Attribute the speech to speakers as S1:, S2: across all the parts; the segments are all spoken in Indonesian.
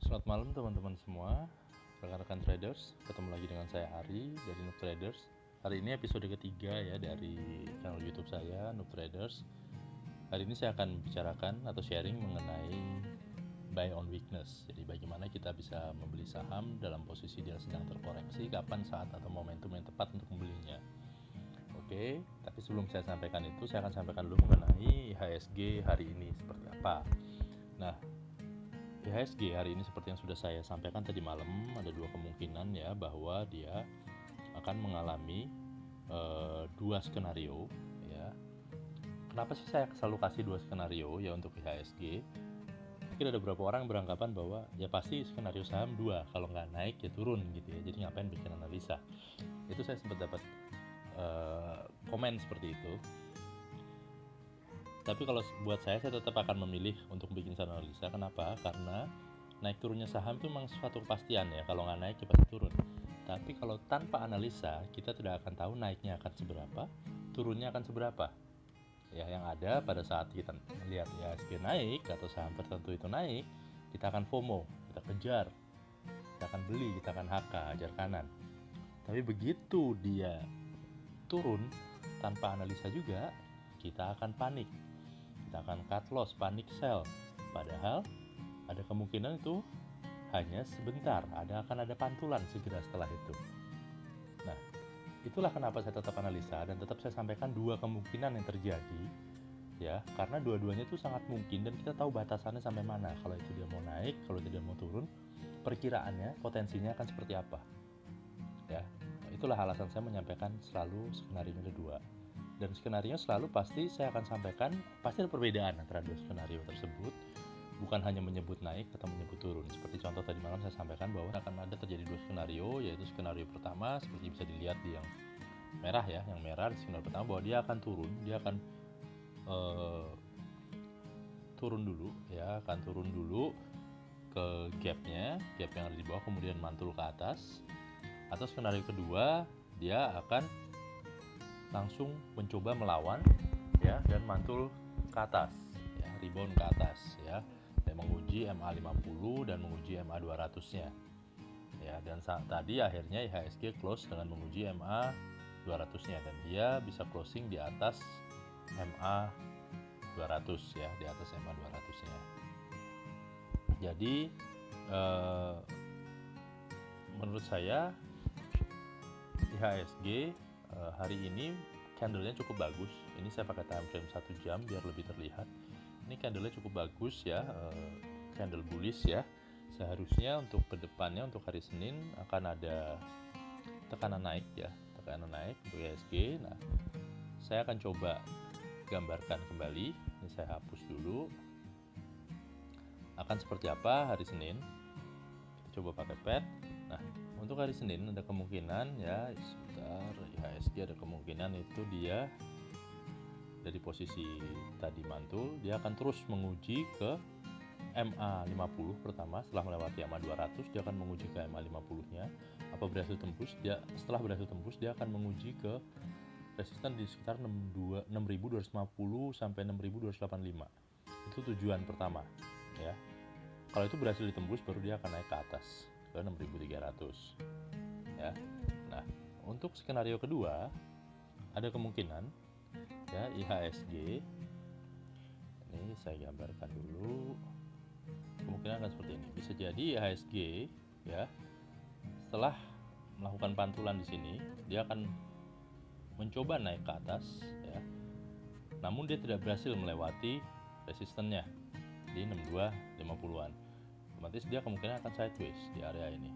S1: Selamat malam teman-teman semua, rekan-rekan traders. Ketemu lagi dengan saya Ari dari Noob Traders. Hari ini episode ketiga ya dari channel YouTube saya Noob Traders. Hari ini saya akan bicarakan atau sharing mengenai buy on weakness. Jadi bagaimana kita bisa membeli saham dalam posisi dia sedang terkoreksi, kapan saat atau momentum yang tepat untuk membelinya. Oke, tapi sebelum saya sampaikan itu, saya akan sampaikan dulu mengenai IHSG hari ini seperti apa. Nah, IHSG hari ini seperti yang sudah saya sampaikan tadi malam, ada dua kemungkinan ya bahwa dia akan mengalami dua skenario ya. Kenapa sih saya selalu kasih dua skenario ya untuk IHSG? Mungkin ada beberapa orang beranggapan bahwa ya pasti skenario saham dua, kalau nggak naik ya turun gitu ya, jadi ngapain bikin analisa. Itu saya sempat dapat komen seperti itu. Tapi kalau buat saya tetap akan memilih untuk bikin analisa. Kenapa? Karena naik turunnya saham itu memang suatu kepastian ya. Kalau nggak naik ya pasti turun. Tapi kalau tanpa analisa, kita tidak akan tahu naiknya akan seberapa, turunnya akan seberapa. Ya, yang ada pada saat kita melihat IHSG naik atau saham tertentu itu naik, kita akan FOMO, kita kejar, kita akan beli, kita akan HK, hajar kanan. Tapi begitu dia turun tanpa analisa juga, kita akan panik. Kita akan cut loss, panic sell. Padahal ada kemungkinan itu hanya sebentar, akan ada pantulan segera setelah itu. Nah, itulah kenapa saya tetap analisa dan tetap saya sampaikan dua kemungkinan yang terjadi ya, karena dua-duanya itu sangat mungkin dan kita tahu batasannya sampai mana. Kalau itu dia mau naik, kalau tidak mau turun, perkiraannya, potensinya akan seperti apa ya. Itulah alasan saya menyampaikan selalu skenario kedua. Dan skenario selalu pasti saya akan sampaikan, pasti ada perbedaan antara dua skenario tersebut. Bukan hanya menyebut naik atau menyebut turun. Seperti contoh tadi malam saya sampaikan bahwa akan ada terjadi dua skenario, yaitu skenario pertama seperti bisa dilihat di yang merah ya, yang merah di skenario pertama bahwa dia akan turun, dia akan turun dulu ya, akan turun dulu ke gapnya, gap yang ada di bawah, kemudian mantul ke atas. Atau skenario kedua, dia akan langsung mencoba melawan ya dan mantul ke atas ya, rebound ke atas ya, dan menguji MA50 dan menguji MA200-nya ya. Dan saat tadi akhirnya IHSG close dengan menguji MA200-nya dan dia bisa closing di atas MA200 ya, di atas MA200-nya. Jadi menurut saya IHSG hari ini candlenya cukup bagus. Ini saya pakai time frame 1 jam biar lebih terlihat. Ini candlenya cukup bagus ya, candle bullish ya. Seharusnya untuk kedepannya, untuk hari Senin akan ada tekanan naik ya, tekanan naik untuk IHSG. Nah, saya akan coba gambarkan kembali. Ini saya hapus dulu. Akan seperti apa hari Senin? Kita coba pakai pad. Nah, untuk hari Senin ada kemungkinan ya, sebentar, IHSG ada kemungkinan itu dia dari posisi tadi mantul, dia akan terus menguji ke MA50 pertama. Setelah melewati MA200, dia akan menguji ke MA50-nya. Apa berhasil tembus? Setelah berhasil tembus, dia akan menguji ke resisten di sekitar 6250 sampai 6285. Itu tujuan pertama ya. Kalau itu berhasil ditembus, baru dia akan naik ke atas ke 6300 ya. Nah, untuk skenario kedua ada kemungkinan ya IHSG, ini saya gambarkan dulu, kemungkinan akan seperti ini. Bisa jadi IHSG ya, setelah melakukan pantulan di sini, dia akan mencoba naik ke atas ya, namun dia tidak berhasil melewati resistennya di 6250-an. Otomatis dia kemungkinan akan sideways di area ini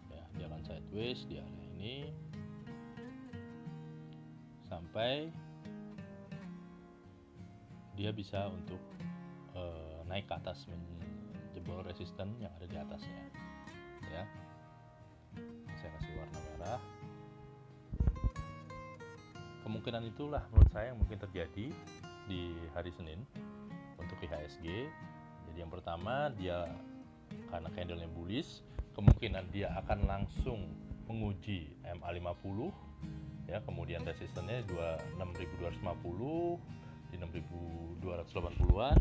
S1: ya, dia akan sideways di area ini sampai dia bisa untuk naik ke atas, menjebol resisten yang ada di atasnya ya. Saya kasih warna merah. Kemungkinan itulah menurut saya yang mungkin terjadi di hari Senin untuk IHSG. Jadi yang pertama, dia karena candlenya bullish, kemungkinan dia akan langsung menguji MA50 ya, kemudian resistennya 6250 di 6280-an.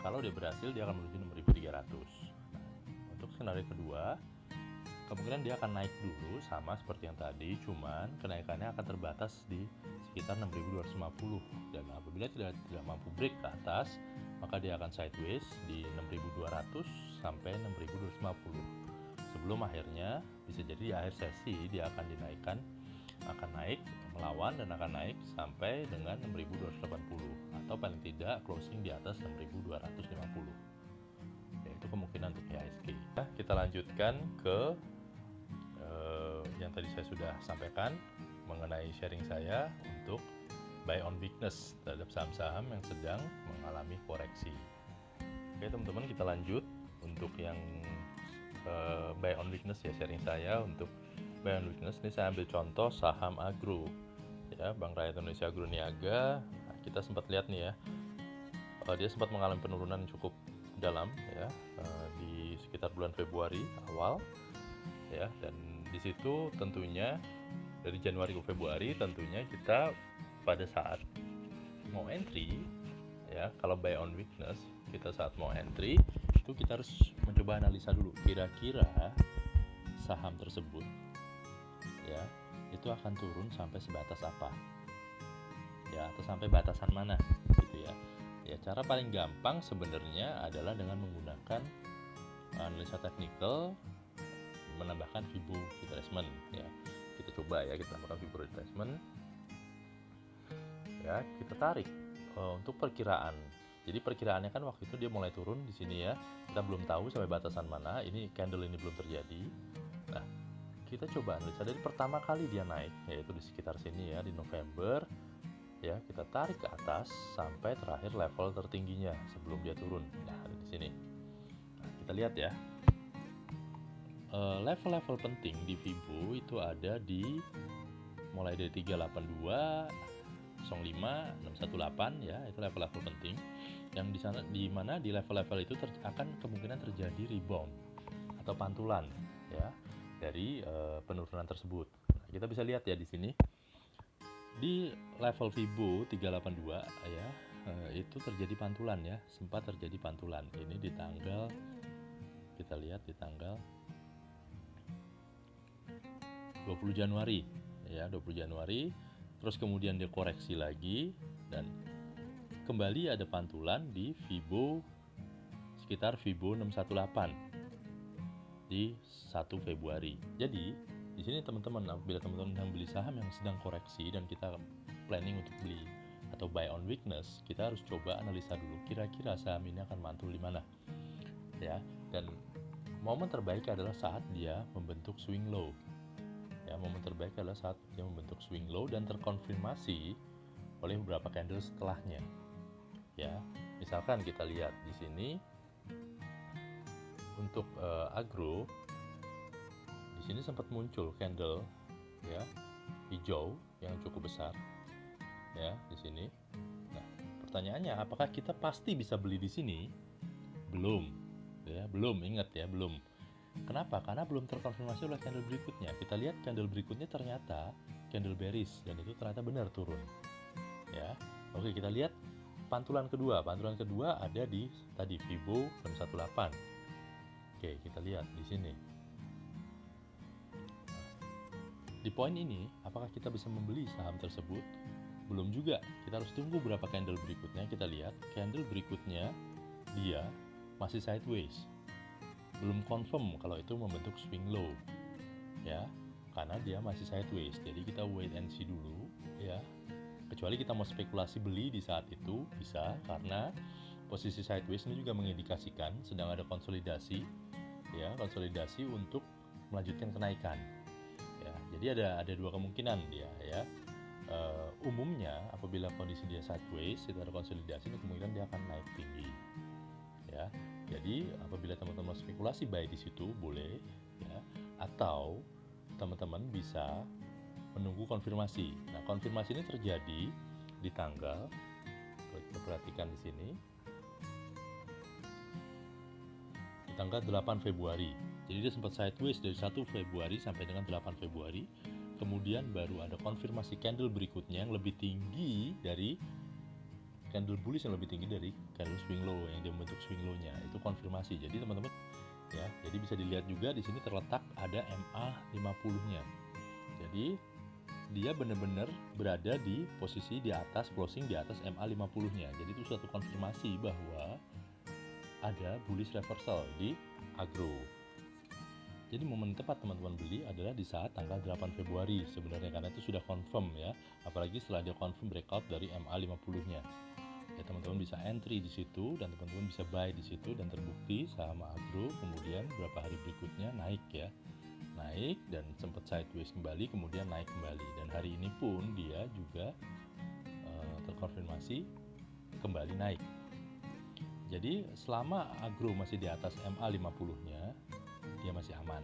S1: Kalau dia berhasil, dia akan menuju 6300 skenario kedua, kemungkinan dia akan naik dulu sama seperti yang tadi, cuman kenaikannya akan terbatas di sekitar 6.250, dan apabila tidak mampu break ke atas, maka dia akan sideways di 6.200 sampai 6.250 sebelum akhirnya bisa jadi di akhir sesi dia akan naik melawan dan akan naik sampai dengan 6.280 atau paling tidak closing di atas 6.250. Ya, itu kemungkinan untuk IHSG. Nah, kita lanjutkan ke yang tadi saya sudah sampaikan mengenai sharing saya untuk buy on weakness terhadap saham-saham yang sedang mengalami koreksi. Oke teman-teman, kita lanjut untuk yang buy on weakness ya, sharing saya untuk buy on weakness. Ini saya ambil contoh saham agro ya, Bank Rakyat Indonesia Agro Niaga. Nah, kita sempat lihat nih ya, dia sempat mengalami penurunan cukup dalam ya di sekitar bulan Februari awal ya, dan di situ tentunya dari Januari ke Februari tentunya kita pada saat mau entry ya, kalau buy on weakness kita saat mau entry itu kita harus mencoba analisa dulu kira-kira saham tersebut ya itu akan turun sampai sebatas apa ya, atau sampai batasan mana gitu ya. Ya, cara paling gampang sebenarnya adalah dengan menggunakan analisa teknikal, menambahkan Fibo retracement ya. Kita coba ya, kita tambahkan Fibo retracement ya, kita tarik untuk perkiraan. Jadi perkiraannya kan waktu itu dia mulai turun di sini ya, kita belum tahu sampai batasan mana, ini candle ini belum terjadi. Nah, kita coba analisa dari pertama kali dia naik, yaitu di sekitar sini ya, di November ya, kita tarik ke atas sampai terakhir level tertingginya sebelum dia turun. Nah, ada di sini. Nah, kita lihat ya, level-level penting di Fibo itu ada di mulai dari 382, 05, 618 ya, itu level-level penting yang di sana, di mana di level-level itu akan kemungkinan terjadi rebound atau pantulan ya dari penurunan tersebut. Nah, kita bisa lihat ya di sini di level Fibo 382 ya, itu terjadi pantulan ya, sempat terjadi pantulan. Ini di tanggal, kita lihat di tanggal 20 Januari ya, 20 Januari, terus kemudian dia koreksi lagi dan kembali ada pantulan di Fibo sekitar Fibo 618 di 1 Februari. Jadi di sini teman-teman, apabila teman-teman yang beli saham yang sedang koreksi dan kita planning untuk beli atau buy on weakness, kita harus coba analisa dulu kira-kira saham ini akan mantul di mana ya, dan momen terbaik adalah saat dia membentuk swing low ya, momen terbaik adalah saat dia membentuk swing low dan terkonfirmasi oleh beberapa candle setelahnya ya. Misalkan kita lihat di sini untuk agro, di sini sempat muncul candle ya hijau yang cukup besar ya di sini. Nah, pertanyaannya apakah kita pasti bisa beli di sini? Belum ya, belum, ingat ya, belum. Kenapa? Karena belum terkonfirmasi oleh candle berikutnya. Kita lihat candle berikutnya ternyata candle bearish dan itu ternyata benar turun. Ya. Oke, kita lihat pantulan kedua. Pantulan kedua ada di tadi Fibo 618. Oke, kita lihat di sini. Di poin ini, apakah kita bisa membeli saham tersebut? Belum juga. Kita harus tunggu berapa candle berikutnya. Kita lihat candle berikutnya dia masih sideways. Belum confirm kalau itu membentuk swing low ya, karena dia masih sideways. Jadi kita wait and see dulu ya, kecuali kita mau spekulasi beli di saat itu bisa, karena posisi sideways ini juga mengindikasikan sedang ada konsolidasi ya, konsolidasi untuk melanjutkan kenaikan ya. Jadi ada dua kemungkinan dia ya. Umumnya apabila kondisi dia sideways itu ada konsolidasi, kemungkinan dia akan naik tinggi ya. Jadi apabila teman-teman spekulasi buy di situ boleh ya, atau teman-teman bisa menunggu konfirmasi. Nah, konfirmasi ini terjadi di tanggal, kalau kita perhatikan di sini, di tanggal 8 Februari. Jadi dia sempat sideways dari 1 Februari sampai dengan 8 Februari. Kemudian baru ada konfirmasi candle berikutnya yang lebih tinggi dari candle bullish, yang lebih tinggi dari candle swing low yang dia membentuk swing low-nya, itu konfirmasi. Jadi teman-teman ya. Jadi bisa dilihat juga di sini terletak ada MA 50-nya. Jadi dia benar-benar berada di posisi di atas, closing di atas MA 50-nya. Jadi itu suatu konfirmasi bahwa ada bullish reversal di agro. Jadi momen tepat teman-teman beli adalah di saat tanggal 8 Februari sebenarnya, karena itu sudah confirm ya. Apalagi setelah dia confirm breakout dari MA 50-nya. Ya teman-teman bisa entry di situ dan teman-teman bisa buy di situ, dan terbukti saham agro kemudian beberapa hari berikutnya naik ya. Naik dan sempat sideways kembali, kemudian naik kembali, dan hari ini pun dia juga terkonfirmasi kembali naik. Jadi selama agro masih di atas MA 50-nya dia masih aman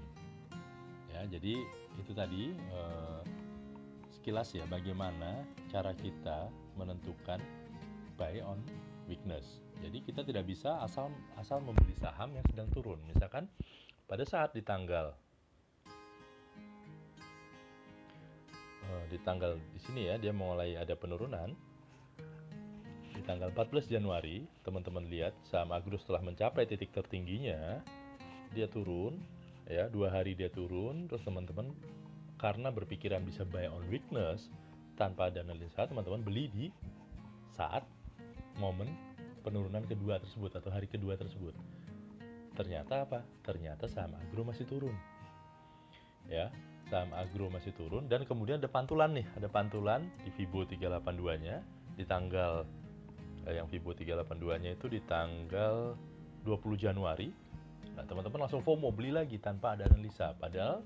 S1: ya. Jadi itu tadi sekilas ya bagaimana cara kita menentukan buy on weakness. Jadi kita tidak bisa asal membeli saham yang sedang turun. Misalkan pada saat di tanggal di sini ya dia mulai ada penurunan di tanggal 14 Januari, teman-teman lihat saham agro setelah mencapai titik tertingginya dia turun ya, 2 hari dia turun, terus teman-teman karena berpikiran bisa buy on weakness tanpa ada analisa, teman-teman beli di saat momen penurunan kedua tersebut atau hari kedua tersebut. Ternyata apa? Ternyata saham agro masih turun ya, saham agro masih turun, dan kemudian ada pantulan nih, ada pantulan di Fibo 382 nya di tanggal yang Fibo 382 nya itu di tanggal 20 Januari. Nah, teman-teman langsung FOMO beli lagi tanpa ada analisa, padahal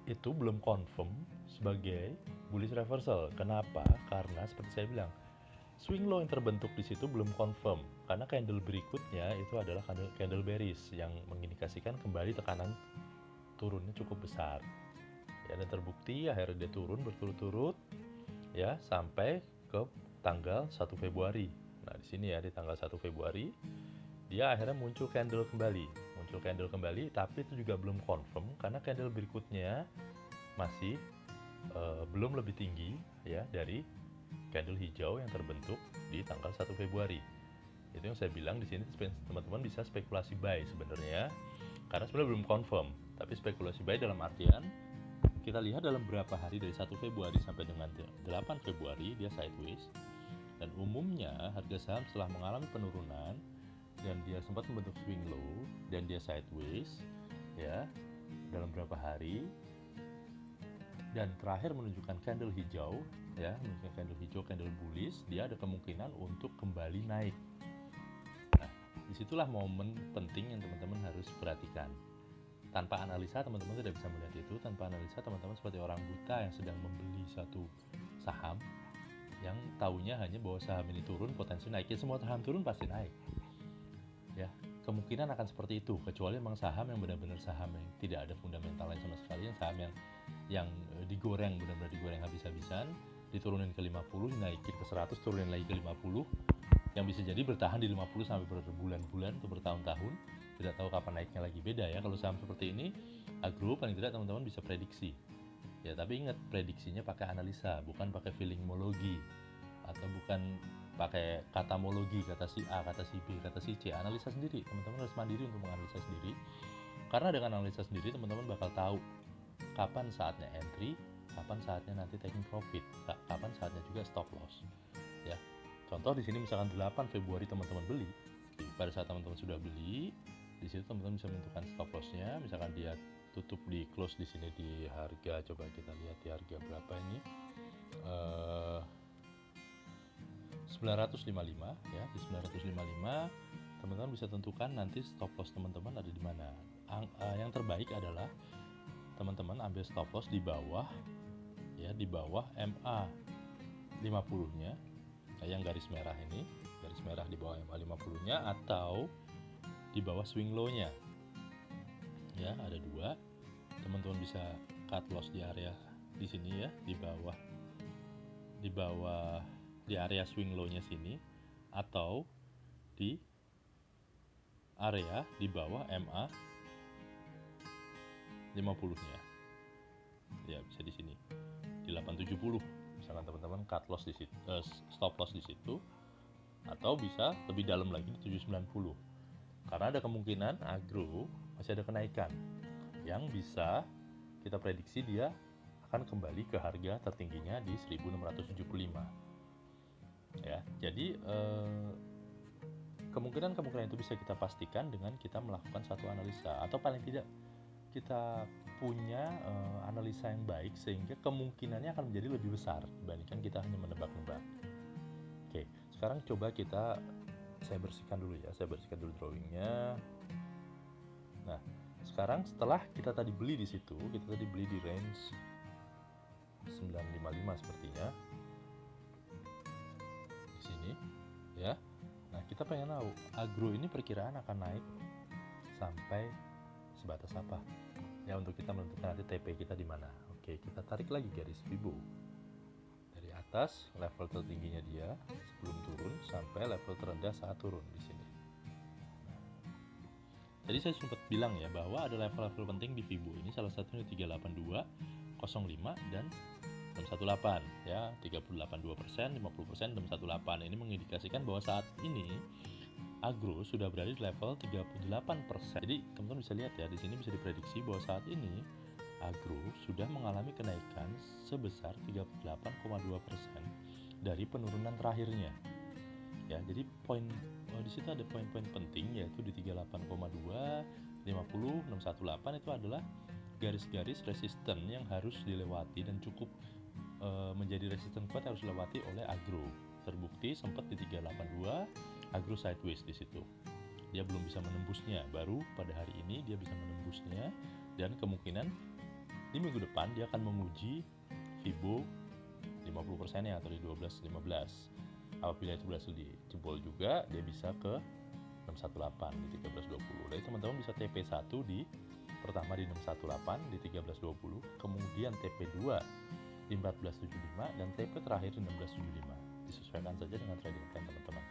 S1: itu belum confirm sebagai bullish reversal. Kenapa? Karena seperti saya bilang, swing low yang terbentuk di situ belum confirm, karena candle berikutnya itu adalah candle bearish yang mengindikasikan kembali tekanan turunnya cukup besar. Ya, dan terbukti akhirnya dia turun berturut-turut ya sampai ke tanggal 1 Februari. Nah, di sini ya di tanggal 1 Februari dia akhirnya muncul candle kembali, tapi itu juga belum confirm karena candle berikutnya masih belum lebih tinggi ya dari candle hijau yang terbentuk di tanggal 1 Februari. Itu yang saya bilang di sini teman-teman bisa spekulasi buy sebenarnya, karena sebenarnya belum confirm, tapi spekulasi buy dalam artian kita lihat dalam beberapa hari dari 1 Februari sampai dengan 8 Februari dia sideways, dan umumnya harga saham setelah mengalami penurunan dan dia sempat membentuk swing low dan dia sideways ya dalam beberapa hari, dan terakhir menunjukkan candle hijau ya, menunjukkan candle hijau, candle bullish, dia ada kemungkinan untuk kembali naik. Nah, disitulah momen penting yang teman-teman harus perhatikan. Tanpa analisa teman-teman tidak bisa melihat itu. Tanpa analisa teman-teman seperti orang buta yang sedang membeli satu saham yang taunya hanya bahwa saham ini turun potensi naik. Ya, semua saham turun pasti naik ya, kemungkinan akan seperti itu, kecuali memang saham yang benar-benar saham yang tidak ada fundamentalnya sama sekali, yang saham yang digoreng, benar-benar digoreng habis-habisan, diturunin ke 50, naikin ke 100, turunin lagi ke 50, yang bisa jadi bertahan di 50 sampai berbulan-bulan atau bertahun-tahun, tidak tahu kapan naiknya lagi. Beda ya kalau saham seperti ini agro, paling tidak teman-teman bisa prediksi ya, tapi ingat prediksinya pakai analisa, bukan pakai feelingmologi atau bukan pakai katamologi, kata si A, kata si B, kata si C. Analisa sendiri, teman-teman harus mandiri untuk menganalisa sendiri, karena dengan analisa sendiri teman-teman bakal tahu kapan saatnya entry, kapan saatnya nanti taking profit, kapan saatnya juga stop loss ya. Contoh di sini misalkan 8 Februari teman-teman beli, pada saat teman-teman sudah beli di situ teman-teman bisa menentukan stop lossnya. Misalkan dia tutup di close di sini di harga, coba kita lihat di harga berapa ini, 955 ya, di 955 teman-teman bisa tentukan nanti stop loss teman-teman ada di mana. Yang terbaik adalah teman-teman ambil stop loss di bawah ya, di bawah MA 50-nya, yang garis merah ini, garis merah di bawah MA 50-nya, atau di bawah swing low-nya ya, ada dua. Teman-teman bisa cut loss di area di sini ya, di bawah di area swing low-nya sini, atau di area di bawah MA 50-nya ya, bisa di sini di 870 misalkan teman-teman cut loss di situ, stop loss di situ, atau bisa lebih dalam lagi di 790. Karena ada kemungkinan agro masih ada kenaikan yang bisa kita prediksi dia akan kembali ke harga tertingginya di 1675. Ya, jadi kemungkinan itu bisa kita pastikan dengan kita melakukan satu analisa, atau paling tidak kita punya analisa yang baik sehingga kemungkinannya akan menjadi lebih besar dibandingkan kita hanya menebak-nebak. Oke, sekarang coba saya bersihkan dulu drawingnya. Nah, sekarang setelah kita tadi beli di situ, kita tadi beli di range 955 sepertinya di sini ya. Nah, kita pengen tahu agro ini perkiraan akan naik sampai sebatas apa ya, untuk kita menentukan nanti TP kita di mana. Oke, kita tarik lagi garis Fibo dari atas level tertingginya dia sebelum turun sampai level terendah saat turun di sini. Jadi saya sempat bilang ya bahwa ada level-level penting di Fibo ini, salah satunya 382, 05 dan 618 ya, 38,2%, 50%, 618. Ini mengindikasikan bahwa saat ini agro sudah berada di level 38%. Jadi teman-teman bisa lihat ya, di sini bisa diprediksi bahwa saat ini agro sudah mengalami kenaikan sebesar 38,2% dari penurunan terakhirnya. Ya, jadi di situ ada poin-poin penting, yaitu di 38,2, 50, 618 itu adalah garis-garis resisten yang harus dilewati dan cukup menjadi resisten kuat harus dilewati oleh agro. Terbukti sempat di 382 agro sideways di situ. Dia belum bisa menembusnya, baru pada hari ini dia bisa menembusnya, dan kemungkinan di minggu depan dia akan menguji Fibo 50% ya, atau di 12.15. Apabila itu berhasil dijebol juga, dia bisa ke 618 di 13.20. Jadi teman-teman bisa TP1 di pertama di 618 di 13.20, kemudian TP2 di 14.75 dan TP terakhir di 16.75. Disesuaikan saja dengan trading plan teman-teman.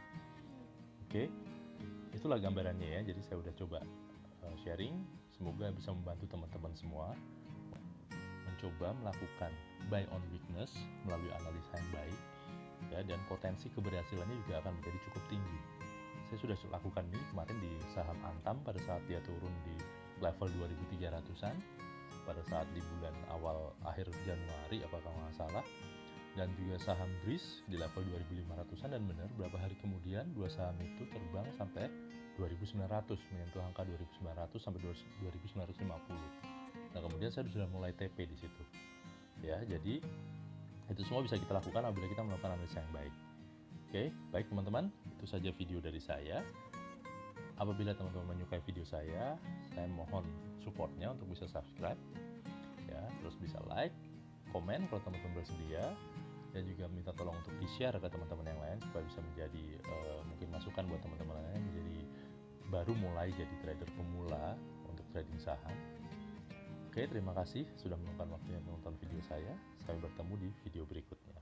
S1: Oke, itulah gambarannya ya. Jadi saya udah coba sharing, semoga bisa membantu teman-teman semua mencoba melakukan buy on weakness melalui analisa yang baik ya, dan potensi keberhasilannya juga akan menjadi cukup tinggi. Saya sudah lakukan ini kemarin di saham Antam pada saat dia turun di level 2.300-an pada saat di bulan akhir Januari apakah nggak salah, dan juga saham BRIS di level 2.500-an, dan benar beberapa hari kemudian dua saham itu terbang sampai 2.900, menyentuh angka 2.900 sampai 2.950. Nah, kemudian saya sudah mulai TP di situ. Ya, jadi itu semua bisa kita lakukan apabila kita melakukan analisa yang baik. Oke, baik teman-teman, itu saja video dari saya. Apabila teman-teman menyukai video saya mohon supportnya untuk bisa subscribe ya, terus bisa like, komen kalau teman-teman bersedia, dan juga minta tolong untuk di-share ke teman-teman yang lain supaya bisa menjadi mungkin masukan buat teman-teman lain menjadi baru mulai jadi trader pemula untuk trading saham. Oke, terima kasih sudah meluangkan waktunya menonton video saya. Sampai bertemu di video berikutnya.